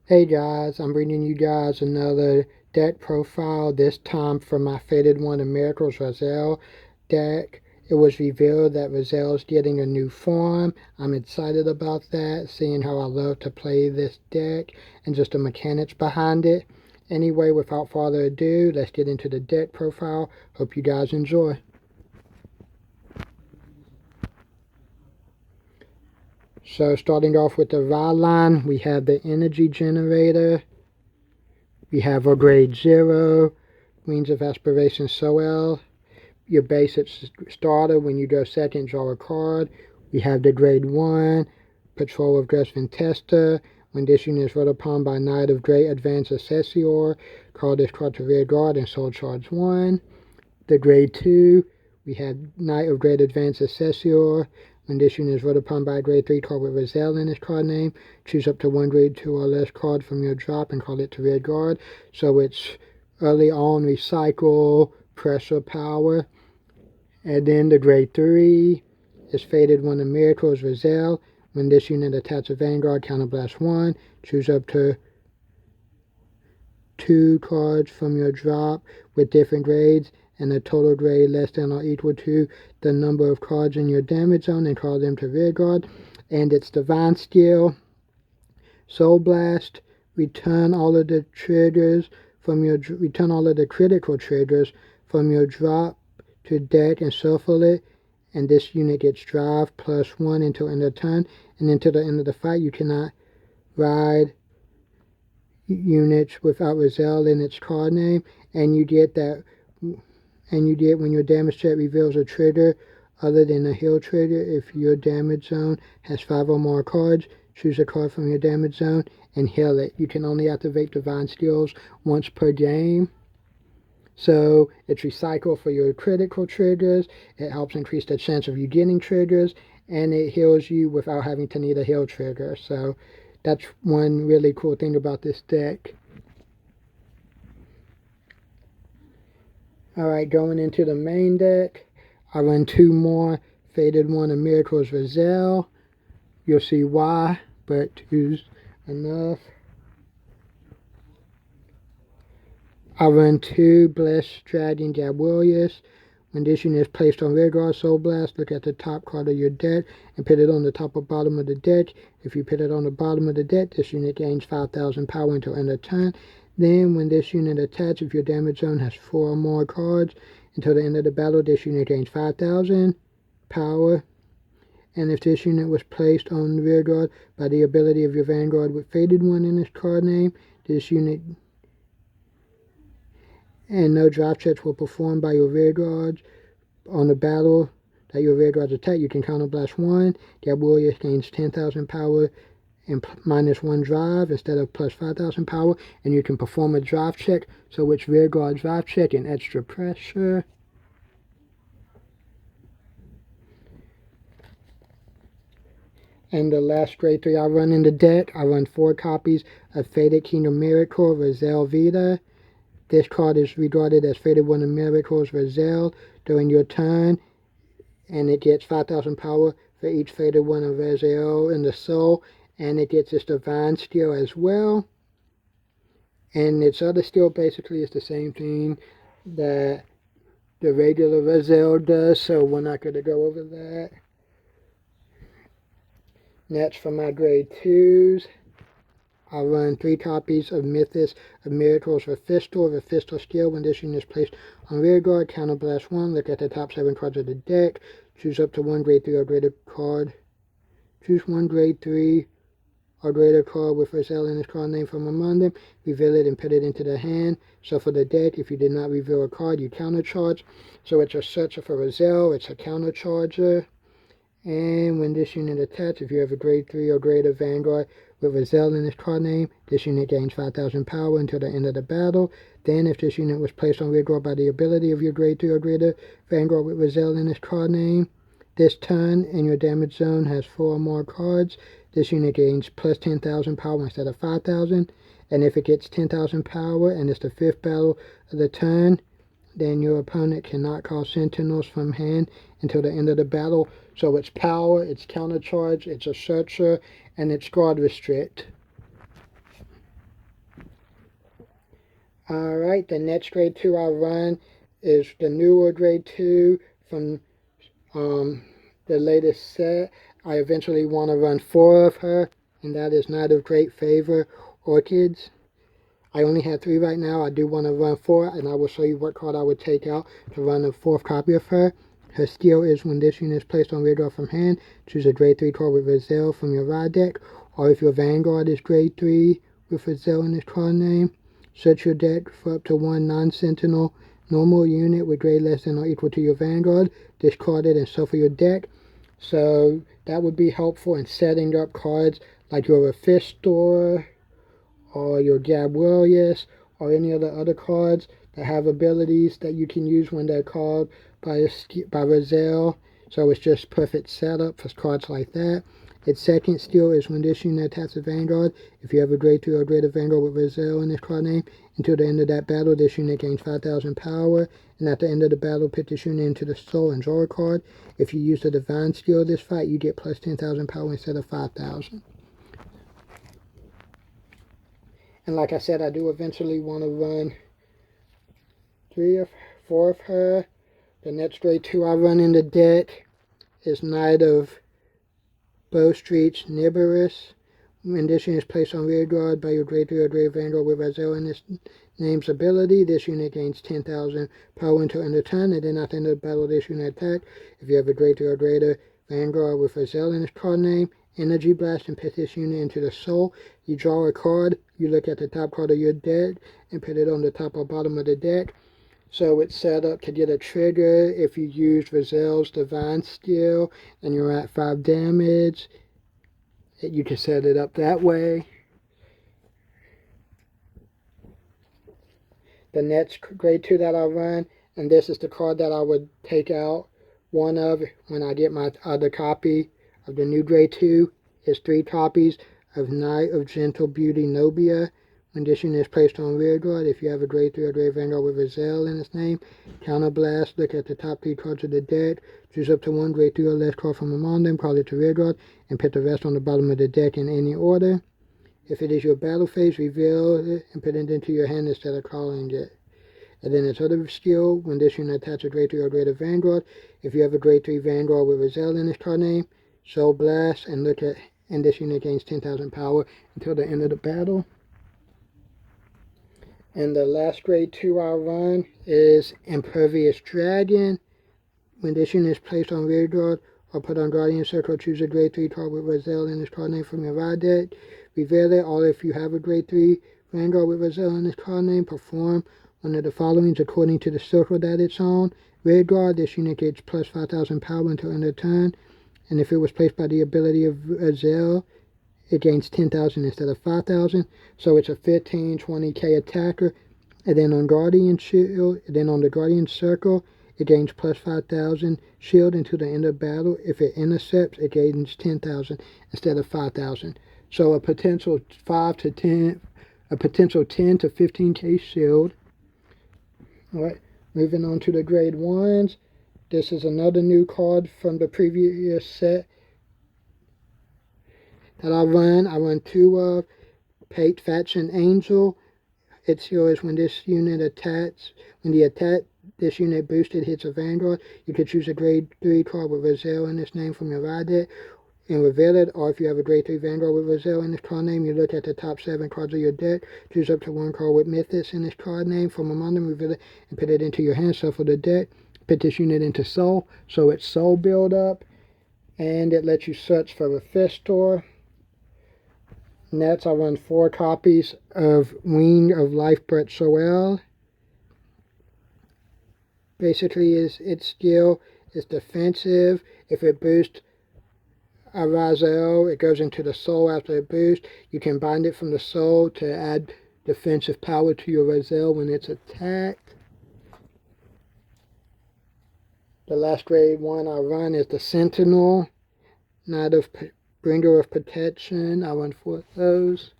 Hey guys, I'm bringing you guys another deck profile, this time for my Faded One of Miracles Razael deck. It was revealed that Razael's getting a new form. I'm excited about that, seeing how I love to play this deck and just the mechanics behind it. Anyway, without further ado, let's get into the deck profile. Hope you guys enjoy. So starting off with the raw line, we have the energy generator. We have our grade 0, Wings of Aspiration Razael. Your basic starter, when you go second, draw a card. We have the grade 1, Patrol of Dresden Tester. When this unit is ruled upon by Knight of Great Advance Assessor, call this card to rear guard and soul charge 1. The grade 2, we have Knight of Great Advance Assessor. When this unit is ruled upon by a grade 3 card with Razael in its card name, choose up to one grade 2 or less card from your drop and call it to rear guard. So it's early on recycle, pressure, power. And then the grade 3 is Faded One of Miracles Razael. When this unit attacks a Vanguard, counterblast 1. Choose up to 2 cards from your drop with different grades and a total grade less than or equal to the number of cards in your damage zone and call them to rear guard. And its Divine Skill, Soul Blast, return all of the critical triggers from your drop to deck and shuffle it, and this unit gets drive +1 until end of turn, and until the end of the fight you cannot ride units without Razael in its card name, and you get when your damage check reveals a trigger other than a heal trigger. If your damage zone has 5 or more cards, choose a card from your damage zone and heal it. You can only activate Divine Skills once per game. So it's recycle for your critical triggers, it helps increase the chance of you getting triggers, and it heals you without having to need a heal trigger. So that's one really cool thing about this deck. Alright, going into the main deck, I run 2 more Faded One of Miracles Razael. You'll see why, but 2's enough. I run 2 Blessed Dragon Gabrielius. When this unit is placed on rear guard, Soul Blast, look at the top card of your deck and put it on the top or bottom of the deck. If you put it on the bottom of the deck, this unit gains 5,000 power until end of turn. Then, when this unit attacks, if your damage zone has 4 or more cards, until the end of the battle, this unit gains 5,000 power. And if this unit was placed on the rear guard by the ability of your Vanguard with Faded One in its card name, this unit and no drop checks were performed by your rear guards on the battle that your rear guards attack, you can counterblast 1. Gabrielius gains 10,000 power and -1 drive instead of +5,000 power, and you can perform a drive check, so it's rear guard drive check and extra pressure. And the last grade 3 I run in the deck, I run 4 copies of Faded Kingdom Miracle Razael Vita. This card is regarded as Faded One of Miracles Razael during your turn, and it gets 5,000 power for each Faded One of Razael in the soul, and it gets its Divine Skill as well. And its other skill basically is the same thing that the regular Razael does, so we're not going to go over that. Next, for my grade 2's, I'll run 3 copies of Mythos of Miracles Rafistor skill. When this unit is placed on rear guard, counterblast 1. Look at the top 7 cards of the deck. Choose up to 1 grade 3 or greater card. Choose 1 grade 3 or greater card with Razael in its card name from among them. Reveal it and put it into the hand. So for the deck, if you did not reveal a card, you countercharge. So it's a searcher for Razael. It's a countercharger. And when this unit attacks, if you have a grade 3 or greater Vanguard with Razael in its card name, this unit gains 5,000 power until the end of the battle. Then, if this unit was placed on rear guard by the ability of your grade 3 or greater Vanguard with Razael in its card name, this turn and your damage zone has 4 or more cards, this unit gains plus 10,000 power instead of 5,000. And if it gets 10,000 power and it's the 5th battle of the turn, then your opponent cannot call Sentinels from hand until the end of the battle. So it's power, it's countercharge, it's a searcher, and it's guard restrict. Alright, the next grade 2 I run is the newer grade 2 from the latest set. I eventually want to run 4 of her, and that is Knight of Great Favor Orchids. I only have 3 right now. I do want to run 4, and I will show you what card I would take out to run a 4th copy of her. Her skill is when this unit is placed on rear draw from hand, choose a grade 3 card with Razael from your ride deck, or if your Vanguard is grade 3 with Razael in its card name, set your deck for up to 1 non-sentinel normal unit with grade less than or equal to your Vanguard, discard it and shuffle your deck. So that would be helpful in setting up cards like your Fistor or your Gabrielius or any of the other cards that have abilities that you can use when they're called by Razael. So it's just perfect setup for cards like that. Its second skill is when this unit attacks a Vanguard. If you have a grade 2 or greater Vanguard with Razael in this card name, until the end of that battle, this unit gains 5,000 power. And at the end of the battle, put this unit into the soul and draw a card. If you use the divine skill of this fight, you get plus 10,000 power instead of 5,000. And like I said, I do eventually want to run 4 of her. The next grade 2 I run in the deck is Knight of Bow Street's Nibiris. When this unit is placed on rear guard by your grade 3 or greater Vanguard with Razael in this name's ability, this unit gains 10,000 power until end of turn, and then at the end of the battle, this unit attack. If you have a grade 3 or greater Vanguard with Razael in its card name, Energy Blast and put this unit into the soul. You draw a card, you look at the top card of your deck, and put it on the top or bottom of the deck. So it's set up to get a trigger if you use Razael's Divine Skill and you're at 5 damage. You can set it up that way. The next grade 2 that I run, and this is the card that I would take out one of when I get my other copy of the new grade 2, is 3 copies of Knight of Gentle Beauty Nobia. When this unit is placed on rear guard, if you have a grade 3 or greater Vanguard with Razael in its name, counterblast, look at the top 3 cards of the deck, choose up to 1 grade 3 or less card from among them, call it to rear guard, and put the rest on the bottom of the deck in any order. If it is your battle phase, reveal it and put it into your hand instead of calling it. And then its other skill, when this unit attaches a grade 3 or greater Vanguard, if you have a grade 3 Vanguard with Razael in its card name, Soul Blast, and this unit gains 10,000 power until the end of the battle. And the last grade 2 I run is Impervious Dragon. When this unit is placed on rear guard or put on Guardian Circle, choose a grade 3 card with Razael in its card name from your ride deck. Reveal it, or if you have a grade 3 Vanguard with Razael in its card name, perform one of the followings according to the circle that it's on. Rear guard, this unit gets plus 5,000 power until end of turn. And if it was placed by the ability of Razael, it gains 10,000 instead of 5,000. So it's a 15-20k attacker. And then on Guardian Shield, then on the Guardian Circle, it gains plus 5,000 shield until the end of battle. If it intercepts, it gains 10,000 instead of 5,000. So a potential 10 to 15k shield. Alright, moving on to the grade 1s. This is another new card from the previous set that I run. I run 2 of Pate Faction Angel. Its skill is when this unit attacks, this unit boosted hits a Vanguard, you could choose a grade 3 card with Razael in its name from your ride deck and reveal it, or if you have a grade 3 Vanguard with Razael in its card name, you look at the top 7 cards of your deck, choose up to 1 card with Mythos in its card name from among them, reveal it, and put it into your hand, shuffle the deck, put this unit into Soul, so it's Soul build up, and it lets you search for a Fistor. Next, I run 4 copies of Wing of Life Razael. Basically, its skill is defensive. If it boosts a Razael, it goes into the soul after it boosts. You can bind it from the soul to add defensive power to your Razael when it's attacked. The last grade 1 I run is the Sentinel, Knight of Bringer of Protection. I run 4 of those.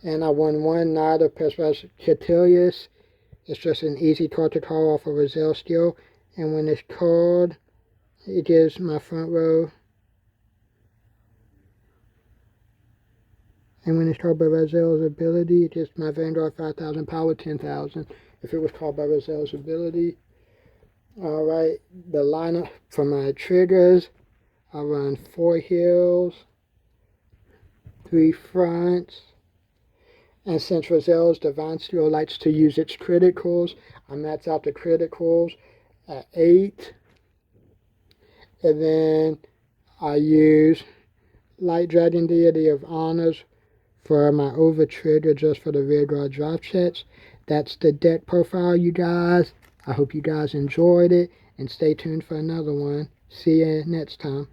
And I run 1 Knight of Catilius. It's just an easy card to call off a Razael skill. And when it's called, it gives my front row And when it's called by Razael's ability, it's just my Vanguard 5,000 power 10,000. If it was called by Razael's ability. Alright, the lineup for my triggers, I run 4 heals, 3 fronts, and since Razael's Divine Steel likes to use its criticals, I max out the criticals at 8. And then I use Light Dragon Deity of Honors for my over trigger just for the Vanguard drop sets. That's the deck profile, you guys. I hope you guys enjoyed it, and stay tuned for another one. See you next time.